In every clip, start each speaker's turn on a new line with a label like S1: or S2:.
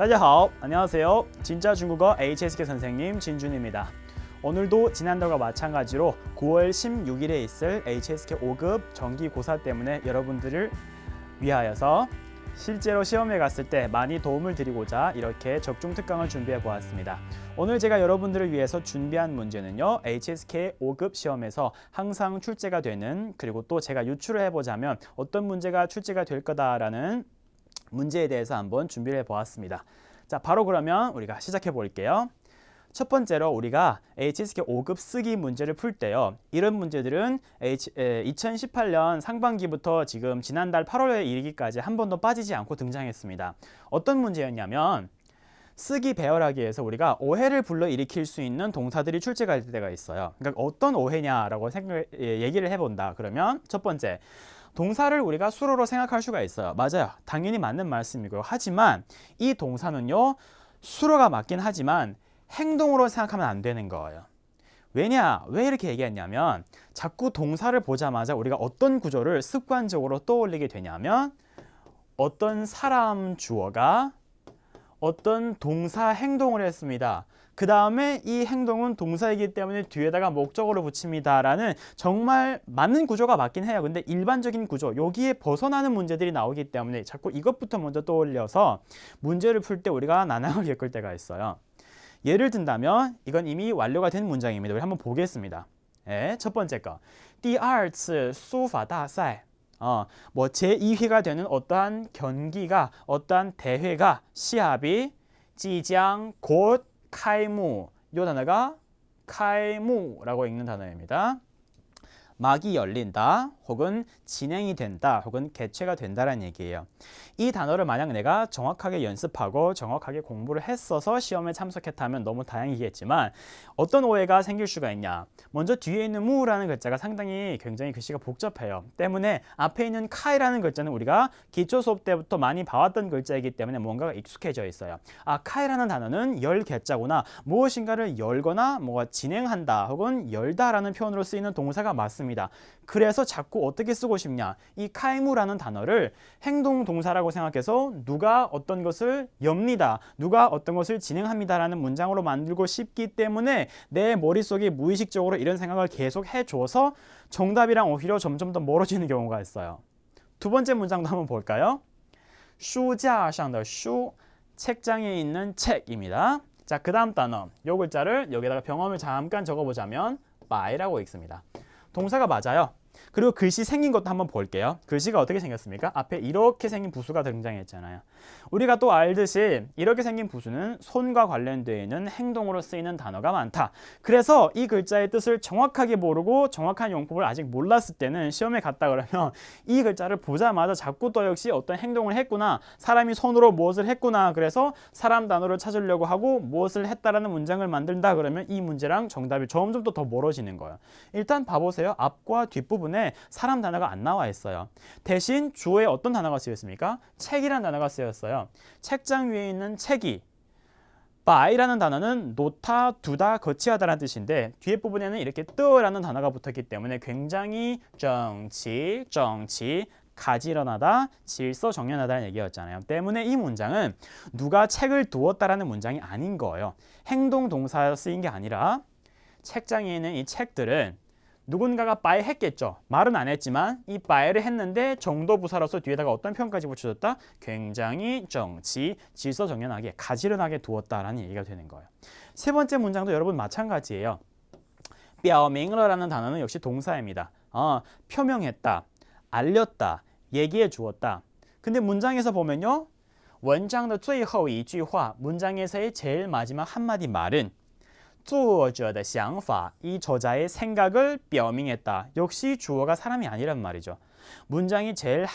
S1: 大家好, 안녕하세요. 진짜 중국어 HSK 선생님 진준입니다. 오늘도 지난달과 마찬가지로 9월 16일에 있을 HSK 5급 정기고사 때문에 여러분들을 위하여서 실제로 시험에 갔을 때 많이 도움을 드리고자 이렇게 적중 특강을 준비해 보았습니다. 오늘 제가 여러분들을 위해서 준비한 문제는요, HSK 5급 시험에서 항상 출제가 되는, 그리고 또 제가 유추를 해보자면 어떤 문제가 출제가 될 거다라는 문제에 대해서 한번 준비를 해보았습니다. 자, 바로 그러면 우리가 시작해 볼게요. 첫 번째로 우리가 HSK 5급 쓰기 문제를 풀 때요, 이런 문제들은 2018년 상반기부터 지금 지난달 8월에 이르기까지 한 번도 빠지지 않고 등장했습니다. 어떤 문제였냐면, 쓰기 배열하기에서 우리가 오해를 불러일으킬 수 있는 동사들이 출제가 될 때가 있어요. 그러니까 어떤 오해냐라고 얘기를 해본다. 그러면 첫 번째, 동사를 우리가 수로로 생각할 수가 있어요. 맞아요. 당연히 맞는 말씀이고요. 하지만 이 동사는요, 수로가 맞긴 하지만 행동으로 생각하면 안 되는 거예요. 왜냐? 왜 이렇게 얘기했냐면, 자꾸 동사를 보자마자 우리가 어떤 구조를 습관적으로 떠올리게 되냐면, 어떤 사람 주어가 어떤 동사 행동을 했습니다. 그 다음에 이 행동은 동사이기 때문에 뒤에다가 목적어를 붙입니다 라는 정말 맞는 구조가 맞긴 해요. 근데 일반적인 구조, 여기에 벗어나는 문제들이 나오기 때문에 자꾸 이것부터 먼저 떠올려서 문제를 풀 때 우리가 난항을 겪을 때가 있어요. 예를 든다면 이건 이미 완료가 된 문장입니다. 우리 한번 보겠습니다. 네, 첫 번째 거, 第二次书法大赛. 뭐 제2회가 되는 어떠한 경기가, 어떠한 대회가, 시합이 即将곧开幕, 이 단어가 开幕라고 읽는 단어입니다. 막이 열린다, 혹은 진행이 된다, 혹은 개최가 된다라는 얘기예요. 이 단어를 만약 내가 정확하게 연습하고 정확하게 공부를 했어서 시험에 참석했다면 너무 다행이겠지만, 어떤 오해가 생길 수가 있냐. 먼저 뒤에 있는 무라는 글자가 상당히 굉장히 글씨가 복잡해요. 때문에 앞에 있는 카이라는 글자는 우리가 기초 수업 때부터 많이 봐왔던 글자이기 때문에 뭔가가 익숙해져 있어요. 아, 카이라는 단어는 열 개자구나, 무엇인가를 열거나 뭐가 진행한다 혹은 열다라는 표현으로 쓰이는 동사가 맞습니다. 그래서 자꾸 어떻게 쓰고 싶냐, 이 카이무라는 단어를 행동 동사라고 생각해서 누가 어떤 것을 엽니다, 누가 어떤 것을 진행합니다 라는 문장으로 만들고 싶기 때문에 내 머릿속에 무의식적으로 이런 생각을 계속 해줘서 정답이랑 오히려 점점 더 멀어지는 경우가 있어요. 두 번째 문장도 한번 볼까요? 书架上的书, 책장에 있는 책입니다. 자, 그 다음 단어, 요 글자를 여기다가 병음을 잠깐 적어보자면 by라고 읽습니다. 동사가 맞아요. 그리고 글씨 생긴 것도 한번 볼게요. 글씨가 어떻게 생겼습니까? 앞에 이렇게 생긴 부수가 등장했잖아요. 우리가 또 알듯이 이렇게 생긴 부수는 손과 관련되어 있는 행동으로 쓰이는 단어가 많다. 그래서 이 글자의 뜻을 정확하게 모르고 정확한 용법을 아직 몰랐을 때는 시험에 갔다 그러면 이 글자를 보자마자 자꾸 또 역시 어떤 행동을 했구나, 사람이 손으로 무엇을 했구나, 그래서 사람 단어를 찾으려고 하고 무엇을 했다라는 문장을 만든다 그러면 이 문제랑 정답이 점점 더 멀어지는 거예요. 일단 봐보세요. 앞과 뒷부분에 사람 단어가 안 나와 있어요. 대신 주어에 어떤 단어가 쓰였습니까? 책이라는 단어가 쓰였어요. 책장 위에 있는 책이, by라는 단어는 놓다, 두다, 거치하다라는 뜻인데 뒤에 부분에는 이렇게 뜨라는 단어가 붙었기 때문에 굉장히 정치, 가지런하다, 질서정연하다는 얘기였잖아요. 때문에 이 문장은 누가 책을 두었다라는 문장이 아닌 거예요. 행동 동사로 쓰인 게 아니라 책장에 있는 이 책들은 누군가가 by 했겠죠. 말은 안 했지만 이 by를 했는데 정도부사로서 뒤에다가 어떤 표현까지 붙여줬다? 굉장히 정치, 질서정연하게, 가지런하게 두었다라는 얘기가 되는 거예요. 세 번째 문장도 여러분 마찬가지예요. 表明了라는 단어는 역시 동사입니다. 표명했다, 알렸다, 얘기해 주었다. 근데 문장에서 보면요, 文章的最后一句话, 문장에서의 제일 마지막 한마디 말은 作者的想法, 이 저자의 생각을 表明했다. 역시 주어가 사람이 아니란 말이죠. 문장이 제일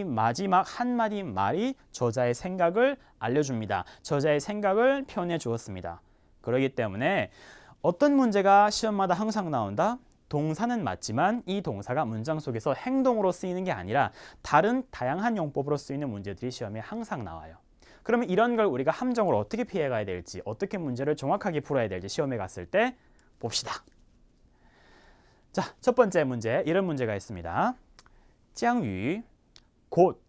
S1: 마지막 한마디 말이 저자의 생각을 알려줍니다. 저자의 생각을 표현해 주었습니다. 그렇기 때문에 어떤 문제가 시험마다 항상 나온다? 동사는 맞지만 이 동사가 문장 속에서 행동으로 쓰이는 게 아니라 다른 다양한 용법으로 쓰이는 문제들이 시험에 항상 나와요. 그러면 이런 걸 우리가 함정으로 어떻게 피해가야 될지, 어떻게 문제를 정확하게 풀어야 될지 시험에 갔을 때 봅시다. 자, 첫 번째 문제, 이런 문제가 있습니다. 将于, 곧,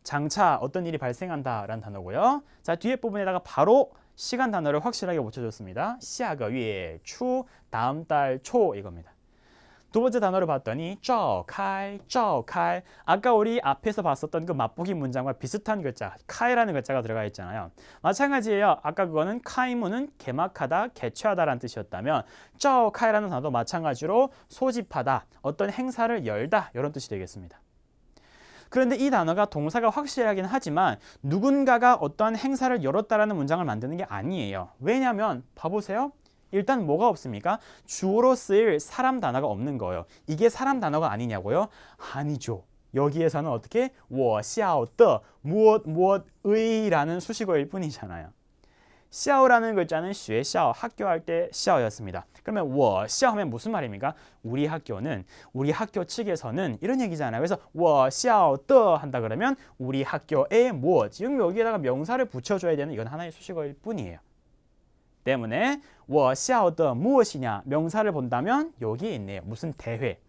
S1: 장차 어떤 일이 발생한다라는 단어고요. 자, 뒤에 부분에다가 바로 시간 단어를 확실하게 붙여줬습니다. 下个月初 다음 달 초 이겁니다. 두 번째 단어를 봤더니 召开, 召开. 아까 우리 앞에서 봤었던 그 맛보기 문장과 비슷한 글자, 카이라는 글자가 들어가 있잖아요. 마찬가지예요. 아까 그거는 카이문은 개막하다, 개최하다라는 뜻이었다면 召开라는 단어도 마찬가지로 소집하다, 어떤 행사를 열다 이런 뜻이 되겠습니다. 그런데 이 단어가 동사가 확실하긴 하지만 누군가가 어떠한 행사를 열었다라는 문장을 만드는 게 아니에요. 왜냐하면 봐보세요. 일단 뭐가 없습니까? 주어로 쓰일 사람 단어가 없는 거예요. 이게 사람 단어가 아니냐고요? 아니죠. 여기에서는 어떻게? 我晓得 무엇의 라는 수식어일 뿐이잖아요. 校라는 글자는 学校 학교할 때 校였습니다. 그러면 我校 하면 무슨 말입니까? 우리 학교는, 우리 학교 측에서는 이런 얘기잖아요. 그래서 我校的 한다 그러면 우리 학교의 무엇, 지금 여기에다가 명사를 붙여줘야 되는 이건 하나의 수식어일 뿐이에요. 때문에 我校的 무엇이냐 명사를 본다면 여기에 있네요. 무슨 대회.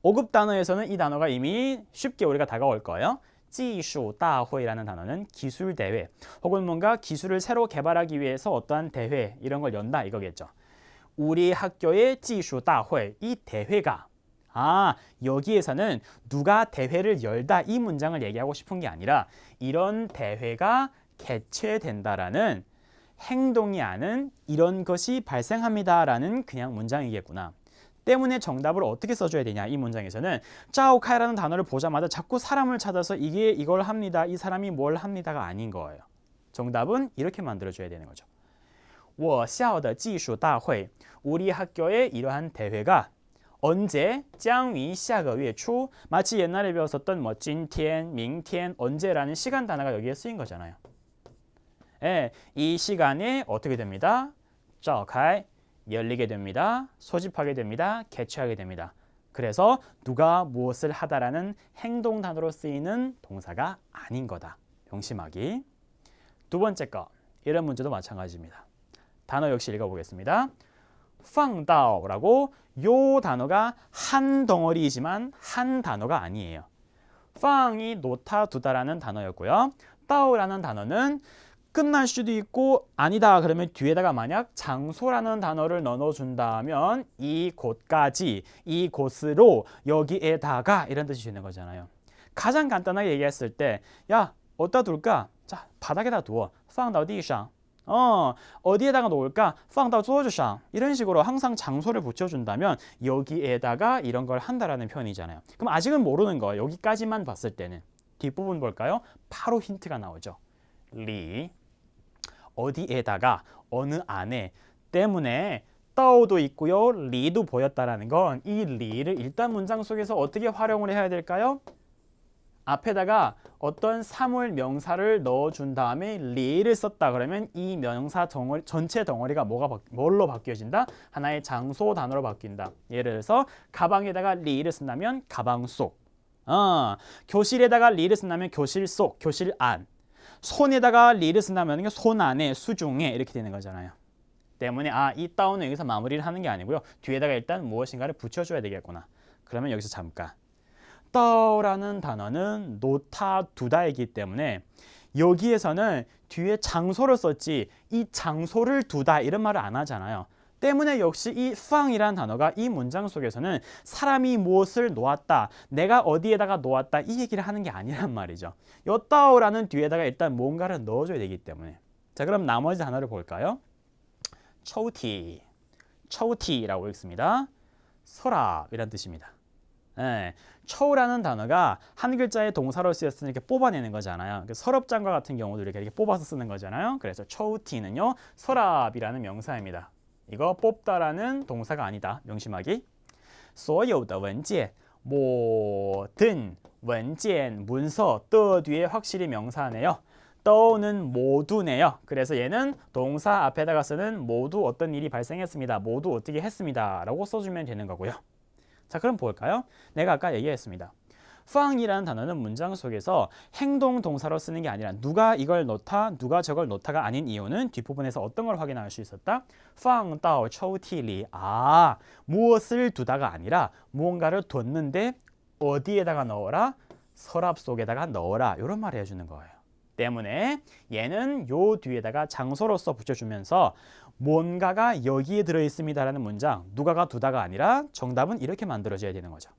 S1: 5급 단어에서는 이 단어가 이미 쉽게 우리가 다가올 거예요. 技术大会라는 단어는 기술 대회 혹은 뭔가 기술을 새로 개발하기 위해서 어떠한 대회 이런 걸 연다 이거겠죠. 우리 학교의 技术大会 이 대회가 여기에서는 누가 대회를 열다 이 문장을 얘기하고 싶은 게 아니라 이런 대회가 개최된다라는 행동이 아닌 이런 것이 발생합니다라는 그냥 문장이겠구나. 때문에 정답을 어떻게 써줘야 되냐 이 문장에서는 召开라는 단어를 보자마자 자꾸 사람을 찾아서 이게 이걸 합니다. 이 사람이 뭘 합니다가 아닌 거예요. 정답은 이렇게 만들어줘야 되는 거죠. 我校的技术大会 우리 학교의 이러한 대회가 언제? 将于下个月初 마치 옛날에 배웠었던 뭐 今天, 明天, 언제라는 시간 단어가 여기에 쓰인 거잖아요. 예, 이 시간에 어떻게 됩니다? 召开 열리게 됩니다. 소집하게 됩니다. 개최하게 됩니다. 그래서 누가 무엇을 하다라는 행동 단어로 쓰이는 동사가 아닌 거다. 명심하기. 두 번째 거, 이런 문제도 마찬가지입니다. 단어 역시 읽어보겠습니다. 放到라고 요 단어가 한 덩어리이지만 한 단어가 아니에요. 放이 놓다 두다라는 단어였고요. 到라는 단어는 끝날 수도 있고 아니다 그러면 뒤에다가 만약 장소라는 단어를 넣어준다면 이곳까지, 이곳으로, 여기에다가 이런 뜻이 되는 거잖아요. 가장 간단하게 얘기했을 때 야, 어디다 둘까? 자, 바닥에다 두어. 放到地上. 어디에다가 놓을까? 放到桌子上. 이런 식으로 항상 장소를 붙여준다면 여기에다가 이런 걸 한다라는 표현이잖아요. 그럼 아직은 모르는 거예요. 여기까지만 봤을 때는. 뒷부분 볼까요? 바로 힌트가 나오죠. 리 어디에다가 어느 안에 때문에 떠도 있고요. 리도 보였다라는 건 이 리를 일단 문장 속에서 어떻게 활용을 해야 될까요? 앞에다가 어떤 사물 명사를 넣어준 다음에 리를 썼다 그러면 이 명사 덩어리, 전체 덩어리가 뭘로 바뀌어진다? 하나의 장소 단어로 바뀐다. 예를 들어서 가방에다가 리를 쓴다면 가방 속, 교실에다가 리를 쓴다면 교실 속, 교실 안, 손에다가 리를 쓴다면 손 안에, 수중에 이렇게 되는 거잖아요. 때문에 이 다운은 여기서 마무리를 하는 게 아니고요. 뒤에다가 일단 무엇인가를 붙여줘야 되겠구나. 그러면 여기서 잠깐. 떠라는 단어는 놓다 두다이기 때문에 여기에서는 뒤에 장소를 썼지 이 장소를 두다 이런 말을 안 하잖아요. 때문에 역시 이放이라는 단어가 이 문장 속에서는 사람이 무엇을 놓았다, 내가 어디에다가 놓았다 이 얘기를 하는 게 아니란 말이죠. 요 따오라는 뒤에다가 일단 뭔가를 넣어줘야 되기 때문에. 자, 그럼 나머지 단어를 볼까요? 초티, 초티라고 읽습니다. 서랍이란 뜻입니다. 네, 초라는 단어가 한 글자의 동사로 쓰였으니 이렇게 뽑아내는 거잖아요. 서랍장과 같은 경우도 이렇게 뽑아서 쓰는 거잖아요. 그래서 초티는요 서랍이라는 명사입니다. 이거 뽑다라는 동사가 아니다. 명심하기. 所有的文件 모든 文件 문서 떠 뒤에 확실히 명사네요. 떠는 모두네요. 그래서 얘는 동사 앞에다가 쓰는 모두 어떤 일이 발생했습니다. 모두 어떻게 했습니다. 라고 써주면 되는 거고요. 자, 그럼 볼까요? 내가 아까 얘기했습니다. 放이라는 단어는 문장 속에서 행동 동사로 쓰는 게 아니라 누가 이걸 넣다, 누가 저걸 넣다가 아닌 이유는 뒷부분에서 어떤 걸 확인할 수 있었다? 放到抽屉里. 무엇을 두다가 아니라 무언가를 뒀는데 어디에다가 넣어라? 서랍 속에다가 넣어라. 이런 말을 해주는 거예요. 때문에 얘는 요 뒤에다가 장소로서 붙여주면서 뭔가가 여기에 들어있습니다라는 문장, 누가가 두다가 아니라 정답은 이렇게 만들어져야 되는 거죠.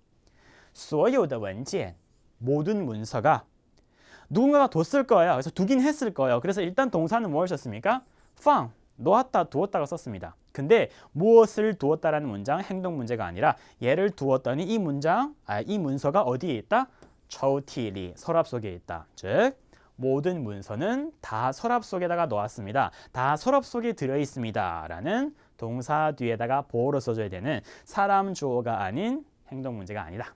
S1: 所有的文件 모든 문서가 누군가가 뒀을 거예요. 그래서 두긴 했을 거예요. 그래서 일단 동사는 무엇을 썼습니까? 放, 놓았다, 두었다가 썼습니다. 근데 무엇을 두었다라는 문장, 행동 문제가 아니라 얘를 두었더니 이 문서가 어디에 있다? 抽屉里, 서랍 속에 있다. 즉 모든 문서는 다 서랍 속에다가 놓았습니다. 다 서랍 속에 들어있습니다. 라는 동사 뒤에다가 보어로 써줘야 되는 사람 주어가 아닌 행동 문제가 아니다.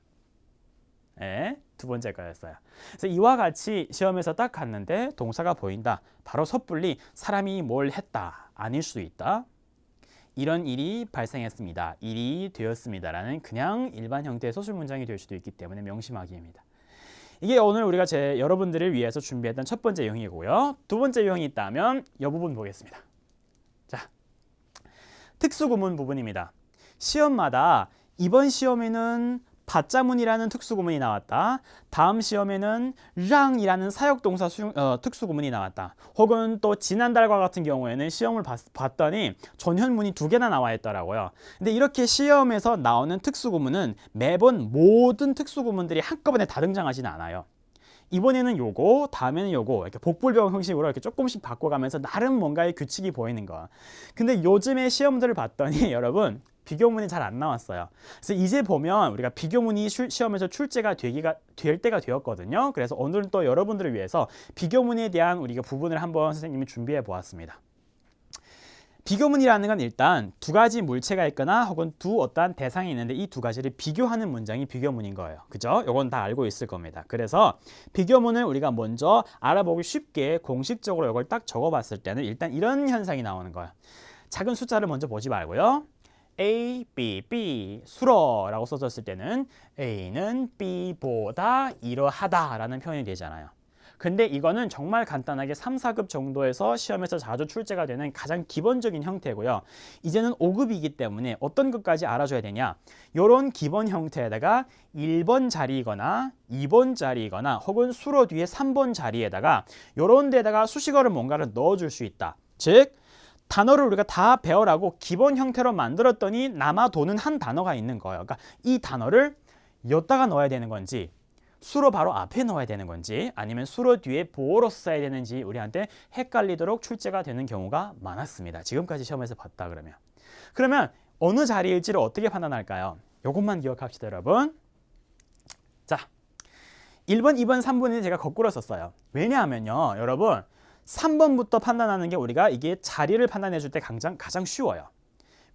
S1: 네, 두 번째 거였어요. 그래서 이와 같이 시험에서 딱 갔는데 동사가 보인다. 바로 섣불리 사람이 뭘 했다. 아닐 수도 있다. 이런 일이 발생했습니다. 일이 되었습니다. 라는 그냥 일반 형태의 서술 문장이 될 수도 있기 때문에 명심하기입니다. 이게 오늘 우리가 여러분들을 위해서 준비했던 첫 번째 유형이고요. 두 번째 유형이 있다면 이 부분 보겠습니다. 자, 특수구문 부분입니다. 시험마다 이번 시험에는 받자문이라는 특수구문이 나왔다. 다음 시험에는 랑이라는 사역동사 특수구문이 나왔다. 혹은 또 지난달과 같은 경우에는 시험을 봤더니 전현문이 2개나 나와 있더라고요. 근데 이렇게 시험에서 나오는 특수구문은 매번 모든 특수구문들이 한꺼번에 다 등장하지는 않아요. 이번에는 요거, 다음에는 요거 이렇게 복불병 형식으로 이렇게 조금씩 바꿔가면서 나름 뭔가의 규칙이 보이는 거야. 근데 요즘에 시험들을 봤더니 여러분 비교문이 잘 안 나왔어요. 그래서 이제 보면 우리가 비교문이 시험에서 출제가 될 때가 되었거든요. 그래서 오늘은 또 여러분들을 위해서 비교문에 대한 우리가 부분을 한번 선생님이 준비해 보았습니다. 비교문이라는 건 일단 두 가지 물체가 있거나 혹은 두 어떠한 대상이 있는데 이 두 가지를 비교하는 문장이 비교문인 거예요. 그죠? 이건 다 알고 있을 겁니다. 그래서 비교문을 우리가 먼저 알아보기 쉽게 공식적으로 이걸 딱 적어봤을 때는 일단 이런 현상이 나오는 거예요. 작은 숫자를 먼저 보지 말고요. A, B, B, 수로라고 써졌을 때는 A는 B보다 이러하다 라는 표현이 되잖아요. 근데 이거는 정말 간단하게 3, 4급 정도에서 시험에서 자주 출제가 되는 가장 기본적인 형태고요. 이제는 5급이기 때문에 어떤 것까지 알아줘야 되냐. 이런 기본 형태에다가 1번 자리이거나 2번 자리이거나 혹은 수로 뒤에 3번 자리에다가 이런 데다가 수식어를 뭔가를 넣어줄 수 있다. 즉 단어를 우리가 다 배워라고 기본 형태로 만들었더니 남아도는 한 단어가 있는 거예요. 그러니까 이 단어를 여기다가 넣어야 되는 건지 수로 바로 앞에 넣어야 되는 건지 아니면 수로 뒤에 보어로 써야 되는지 우리한테 헷갈리도록 출제가 되는 경우가 많았습니다. 지금까지 시험에서 봤다 그러면 어느 자리일지를 어떻게 판단할까요? 이것만 기억합시다, 여러분. 자, 1번, 2번, 3번은 제가 거꾸로 썼어요. 왜냐하면요, 여러분 3번부터 판단하는 게 우리가 이게 자리를 판단해 줄 때 가장 쉬워요.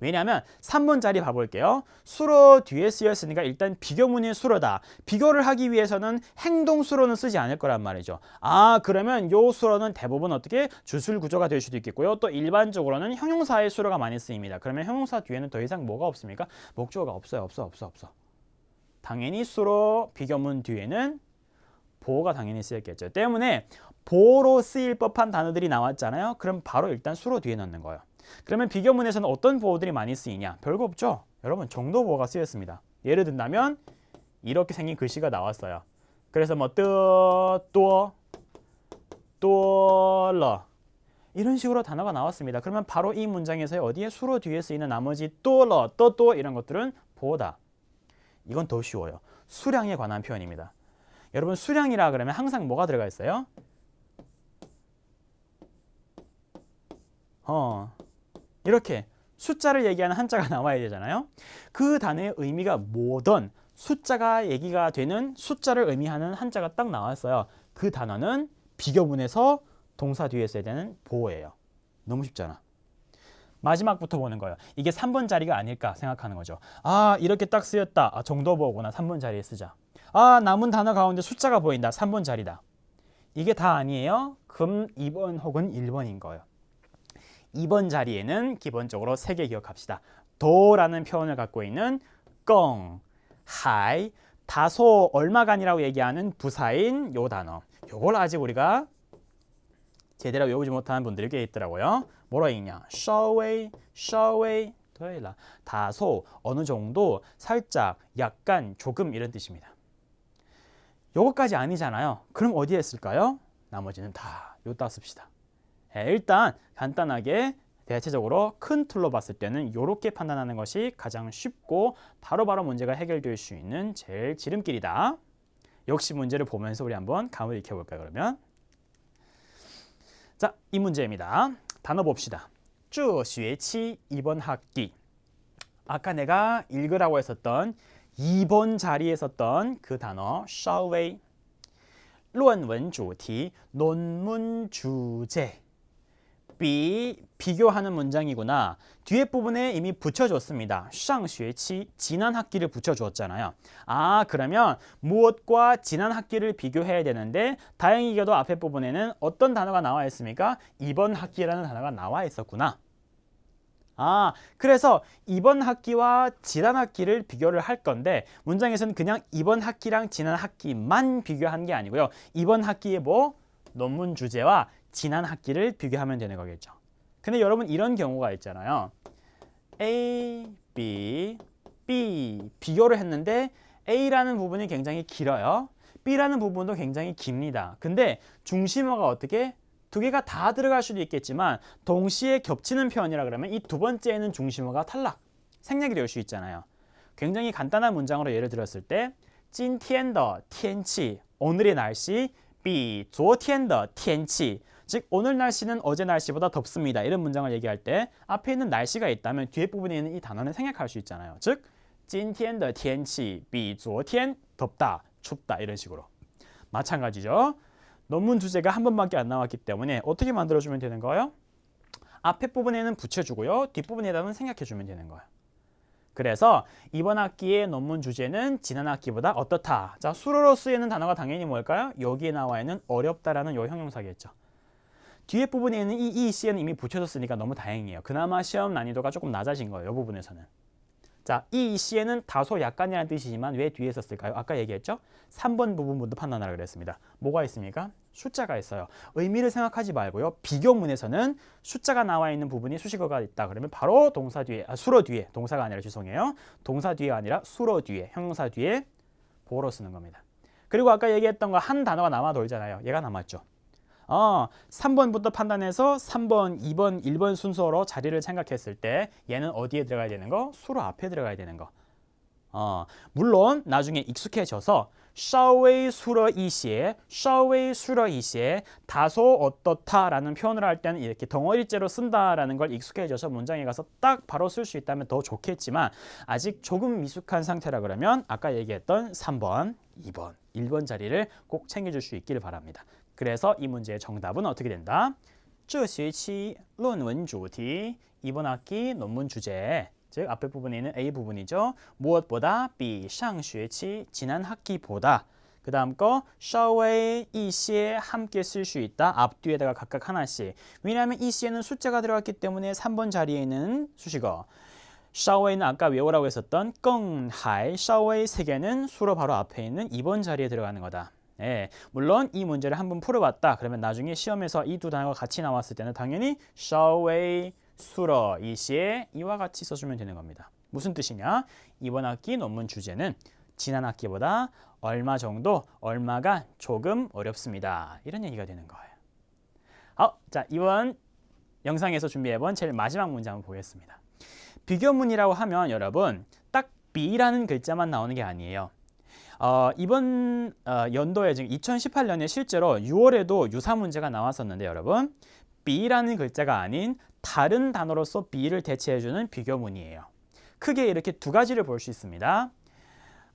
S1: 왜냐하면 3번 자리 봐볼게요. 수로 뒤에 쓰였으니까 일단 비교문의 수로다. 비교를 하기 위해서는 행동 수로는 쓰지 않을 거란 말이죠. 그러면 요 수로는 대부분 어떻게 주술 구조가 될 수도 있겠고요. 또 일반적으로는 형용사의 수로가 많이 쓰입니다. 그러면 형용사 뒤에는 더 이상 뭐가 없습니까? 목적어가 없어요. 없어. 당연히 수로 비교문 뒤에는 보어가 당연히 쓰였겠죠. 때문에 보어로 쓰일 법한 단어들이 나왔잖아요. 그럼 바로 일단 수로 뒤에 넣는 거예요. 그러면 비교문에서는 어떤 보어들이 많이 쓰이냐? 별거 없죠. 여러분 정도 보어가 쓰였습니다. 예를 든다면 이렇게 생긴 글씨가 나왔어요. 그래서 뭐 또러 이런 식으로 단어가 나왔습니다. 그러면 바로 이 문장에서 어디에 수로 뒤에 쓰이는 나머지 또러, 또 이런 것들은 보어다. 이건 더 쉬워요. 수량에 관한 표현입니다. 여러분 수량이라 그러면 항상 뭐가 들어가 있어요? 이렇게 숫자를 얘기하는 한자가 나와야 되잖아요. 그 단어의 의미가 뭐든 숫자가 얘기가 되는 숫자를 의미하는 한자가 딱 나왔어요. 그 단어는 비교문에서 동사 뒤에 써야 되는 보어예요. 너무 쉽잖아. 마지막부터 보는 거예요. 이게 3번 자리가 아닐까 생각하는 거죠. 이렇게 딱 쓰였다. 정도 보어구나. 3번 자리에 쓰자. 남은 단어 가운데 숫자가 보인다. 3번 자리다. 이게 다 아니에요. 그럼 2번 혹은 1번인 거예요. 2번 자리에는 기본적으로 3개 기억합시다. 도라는 표현을 갖고 있는 껑, 하이, 다소 얼마간이라고 얘기하는 부사인 요 단어. 요걸 아직 우리가 제대로 외우지 못하는 분들이 꽤 있더라고요. 뭐라 읽냐? 稍微 다소, 어느 정도, 살짝, 약간, 조금 이런 뜻입니다. 요거까지 아니잖아요. 그럼 어디에 쓸까요? 나머지는 다 여기다 씁시다. 일단 간단하게 대체적으로 큰 틀로 봤을 때는 이렇게 판단하는 것이 가장 쉽고 바로바로 문제가 해결될 수 있는 제일 지름길이다. 역시 문제를 보면서 우리 한번 감을 익혀볼까요? 그러면 자, 이 문제입니다. 단어 봅시다. 这学期 이번 학기. 아까 내가 읽으라고 했었던 2번 자리에 썼던 그 단어 稍微论文主题 논문 주제 비교하는 문장이구나. 뒤에 부분에 이미 붙여줬습니다. 上学期 지난 학기를 붙여주었잖아요. 그러면 무엇과 지난 학기를 비교해야 되는데 다행히도 앞에 부분에는 어떤 단어가 나와 있습니까? 이번 학기라는 단어가 나와 있었구나. 그래서 이번 학기와 지난 학기를 비교를 할 건데 문장에서는 그냥 이번 학기랑 지난 학기만 비교한 게 아니고요. 이번 학기의 논문 주제와 지난 학기를 비교하면 되는 거겠죠. 근데 여러분 이런 경우가 있잖아요. A, B, B 비교를 했는데 A라는 부분이 굉장히 길어요. B라는 부분도 굉장히 깁니다. 근데 중심어가 어떻게? 두 개가 다 들어갈 수도 있겠지만 동시에 겹치는 표현이라 그러면 이 두 번째에는 중심어가 탈락, 생략이 될 수 있잖아요. 굉장히 간단한 문장으로 예를 들었을 때 今天的天气 오늘의 날씨 比昨天的天气 즉 오늘 날씨는 어제 날씨보다 덥습니다. 이런 문장을 얘기할 때 앞에 있는 날씨가 있다면 뒤에 부분에 있는 이 단어는 생략할 수 있잖아요. 즉 今天的天气比昨天 덥다, 춥다 이런 식으로. 마찬가지죠. 논문 주제가 한 번밖에 안 나왔기 때문에 어떻게 만들어주면 되는 거예요? 앞에 부분에는 붙여주고요. 뒷부분에다는 생략해주면 되는 거예요. 그래서 이번 학기의 논문 주제는 지난 학기보다 어떻다. 자, 수로로 쓰이는 단어가 당연히 뭘까요? 여기에 나와 있는 어렵다라는 요 형용사겠죠. 뒤에 부분에 있는 이 시에는 이미 붙여졌으니까 너무 다행이에요. 그나마 시험 난이도가 조금 낮아진 거예요. 이 부분에서는. 자, 이 시에는 다소 약간이라는 뜻이지만 왜 뒤에 썼을까요? 아까 얘기했죠? 3번 부분부터 판단하라 그랬습니다. 뭐가 있습니까? 숫자가 있어요. 의미를 생각하지 말고요. 비교문에서는 숫자가 나와 있는 부분이 수식어가 있다. 그러면 바로 동사 뒤에, 수로 뒤에, 동사가 아니라 죄송해요. 동사 뒤에 아니라 수로 뒤에, 형용사 뒤에 보어로 쓰는 겁니다. 그리고 아까 얘기했던 거 한 단어가 남아 돌잖아요. 얘가 남았죠. 3번부터 판단해서 3번, 2번, 1번 순서로 자리를 생각했을 때 얘는 어디에 들어가야 되는 거? 수로 앞에 들어가야 되는 거. 물론 나중에 익숙해져서 稍微 수러 이시에 稍微 수러 이시에 다소 어떻다라는 표현을 할 때는 이렇게 덩어리째로 쓴다라는 걸 익숙해져서 문장에 가서 딱 바로 쓸 수 있다면 더 좋겠지만 아직 조금 미숙한 상태라 그러면 아까 얘기했던 3번, 2번, 1번 자리를 꼭 챙겨줄 수 있기를 바랍니다. 그래서 이 문제의 정답은 어떻게 된다? 这学期论文主题 이번 학기 논문 주제 즉 앞에 부분에 있는 A 부분이죠. 무엇보다 比上学期 지난 학기보다 그 다음 거 稍微一些 함께 쓸 수 있다. 앞뒤에다가 각각 하나씩. 왜냐하면 이 시에는 숫자가 들어갔기 때문에 3번 자리에 있는 수식어 稍微는 아까 외우라고 했었던 更还稍微 세 개는 수로 바로 앞에 있는 2번 자리에 들어가는 거다. 예, 물론 이 문제를 한번 풀어봤다. 그러면 나중에 시험에서 이 두 단어가 같이 나왔을 때는 당연히 稍微 수러 이시에 이와 같이 써주면 되는 겁니다. 무슨 뜻이냐? 이번 학기 논문 주제는 지난 학기보다 얼마 정도, 얼마가 조금 어렵습니다. 이런 얘기가 되는 거예요. 자, 이번 영상에서 준비해본 제일 마지막 문제 한번 보겠습니다. 비교문이라고 하면 여러분 딱 B라는 글자만 나오는 게 아니에요. 이번 연도에 지금 2018년에 실제로 6월에도 유사 문제가 나왔었는데 여러분 B라는 글자가 아닌 다른 단어로서 B를 대체해주는 비교문이에요. 크게 이렇게 두 가지를 볼 수 있습니다.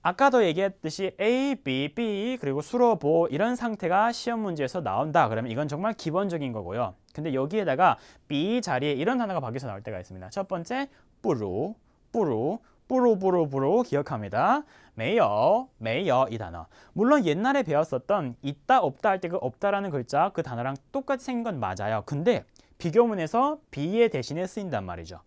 S1: 아까도 얘기했듯이 A, B, B 그리고 수로 보 이런 상태가 시험 문제에서 나온다. 그러면 이건 정말 기본적인 거고요. 근데 여기에다가 B 자리에 이런 단어가 바뀌어서 나올 때가 있습니다. 첫 번째, 뿌루, 뿌루, 뿌루 기억합니다. 没有이 단어. 물론 옛날에 배웠었던 있다 없다 할 때 그 없다라는 글자 그 단어랑 똑같이 생긴 건 맞아요. 근데 비교문에서 B의 대신에 쓰인단 말이죠.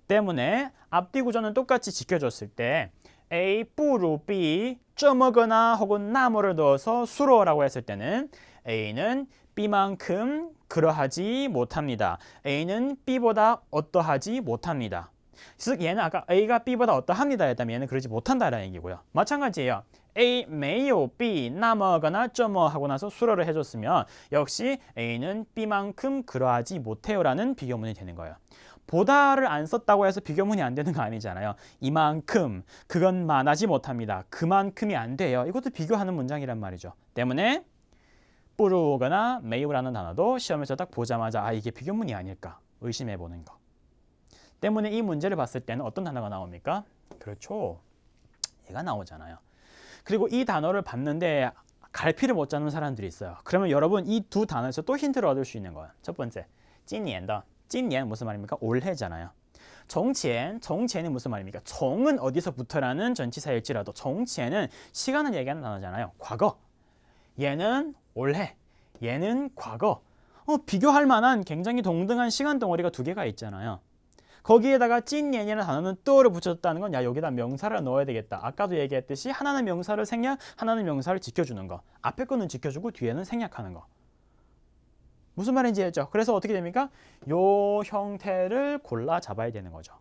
S1: 때문에 앞뒤 구조는 똑같이 지켜줬을 때 A, 不如 B, 这么거나 혹은 나머를 넣어서 수로라고 했을 때는 A는 B만큼 그러하지 못합니다. A는 B보다 어떠하지 못합니다. 즉 얘는 아까 A가 B보다 어떠합니다 했다면 얘는 그러지 못한다라는 얘기고요. 마찬가지예요. A 没有 B 那么거나 这么 하고 나서 수로를 해줬으면 역시 A는 B만큼 그러하지 못해요라는 비교문이 되는 거예요. 보다를 안 썼다고 해서 비교문이 안 되는 거 아니잖아요. 이만큼, 그건 만하지 못합니다. 그만큼이 안 돼요. 이것도 비교하는 문장이란 말이죠. 때문에 뿌르거나 메이오라는 단어도 시험에서 딱 보자마자 아 이게 비교문이 아닐까 의심해 보는 거. 때문에 이 문제를 봤을 때는 어떤 단어가 나옵니까? 그렇죠. 얘가 나오잖아요. 그리고 이 단어를 봤는데 갈피를 못 잡는 사람들이 있어요. 그러면 여러분 이 두 단어에서 또 힌트를 얻을 수 있는 거예요. 첫 번째, 今年的 今年 무슨 말입니까? 올해잖아요. 정치에는 무슨 말입니까? 정은 어디서부터라는 전치사일지라도 정치에는 시간을 얘기하는 단어잖아요. 과거. 얘는 올해. 얘는 과거. 비교할 만한 굉장히 동등한 시간 덩어리가 두 개가 있잖아요. 거기에다가 찐년이라는 단어는 또를 붙였다는 건 야 여기다 명사를 넣어야 되겠다. 아까도 얘기했듯이 하나는 명사를 생략, 하나는 명사를 지켜주는 거. 앞에 거는 지켜주고 뒤에는 생략하는 거. 무슨 말인지 알죠? 그래서 어떻게 됩니까? 요 형태를 골라 잡아야 되는 거죠.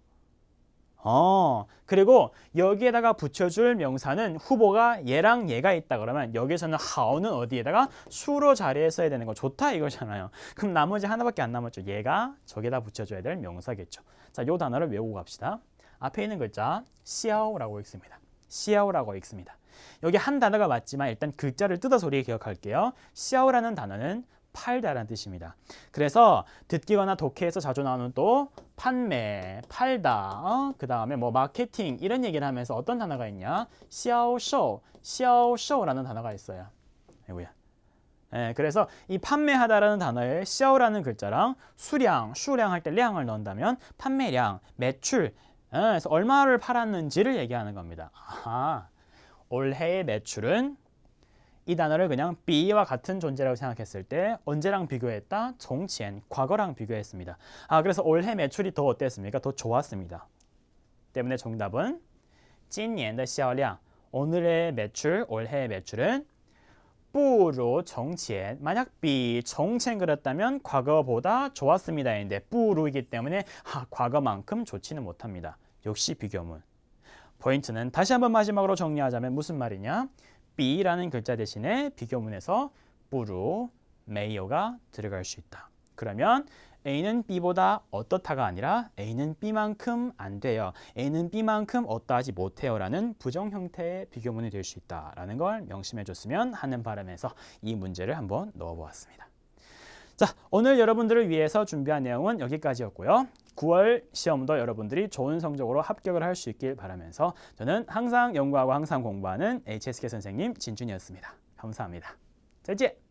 S1: 그리고 여기에다가 붙여줄 명사는 후보가 얘랑 얘가 있다 그러면 여기서는 하오는 어디에다가 수로 자리에 써야 되는 거 좋다 이거잖아요. 그럼 나머지 하나밖에 안 남았죠. 얘가 저기에다 붙여줘야 될 명사겠죠. 자, 요 단어를 외우고 갑시다. 앞에 있는 글자 시아오라고 읽습니다. 시아오라고 읽습니다. 여기 한 단어가 맞지만 일단 글자를 뜯어서 우리 기억할게요. 시아오라는 단어는 팔다라는 뜻입니다. 그래서 듣기거나 독해에서 자주 나오는 또 판매, 팔다, 그 다음에 뭐 마케팅 이런 얘기를 하면서 어떤 단어가 있냐? 샤오쇼, 샤오쇼라는 단어가 있어요. 아이고야. 그래서 이 판매하다라는 단어에 샤오라는 글자랑 수량, 수량 할 때 량을 넣는다면 판매량, 매출, 그래서 얼마를 팔았는지를 얘기하는 겁니다. 아하, 올해의 매출은 이 단어를 그냥 B와 같은 존재라고 생각했을 때 언제랑 비교했다? 정치엔, 과거랑 비교했습니다. 그래서 올해 매출이 더 어땠습니까? 더 좋았습니다. 때문에 정답은 今年的销量 오늘의 매출, 올해의 매출은 不如从前 만약 B, 정치엔 그랬다면 과거보다 좋았습니다. 인데 不如이기 때문에 과거만큼 좋지는 못합니다. 역시 비교문. 포인트는 다시 한번 마지막으로 정리하자면 무슨 말이냐? B라는 글자 대신에 비교문에서 뿌루, 메이오가 들어갈 수 있다. 그러면 A는 B보다 어떻다가 아니라 A는 B만큼 안 돼요. A는 B만큼 어떠하지 못해요 라는 부정 형태의 비교문이 될 수 있다라는 걸 명심해 줬으면 하는 바람에서 이 문제를 한번 넣어보았습니다. 자, 오늘 여러분들을 위해서 준비한 내용은 여기까지였고요. 9월 시험도 여러분들이 좋은 성적으로 합격을 할 수 있길 바라면서 저는 항상 연구하고 항상 공부하는 HSK 선생님 진준이었습니다. 감사합니다. 再见.